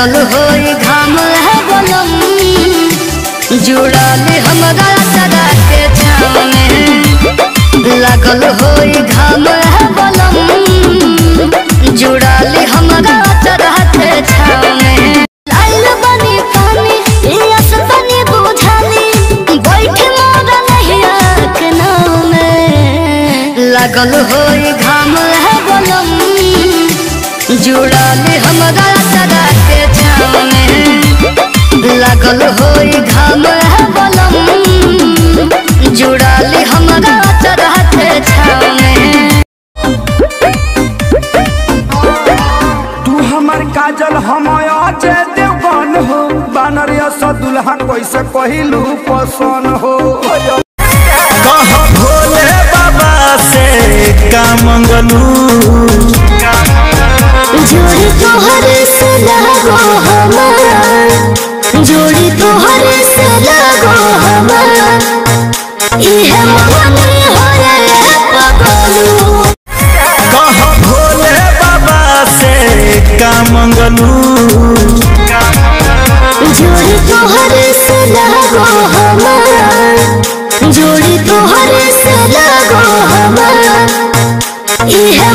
लगल होई घाम है बलम जुड़ाले हमरा सदा के छाव में लगल होई घाम है बलम जुड़ाले हमरा सदा के छाव में लाल बनी पानी यस तनी बुझाली बैठ मोर नहिया के नाव में लगल होई घाम है बलम जुड़ाले हमरा सदा के छाव में लगल होई घाम है बलम जुड़ाले हमरा सदा के छाव में। तू हमर काजल हम अजय देवगन हो बानरिया सा दुल्हा कैसे कहलू पसंद हो कह भोले बाबा से का मंगलू जोड़ी तोहर से लगो हमार जोड़ी तोहर से लगो हमार इहे मने होरे पगलू कह भोले बाबा से का मंगलू जोड़ी तोहर से लगो हमार जोड़ी तोहर से लगो हमार इहे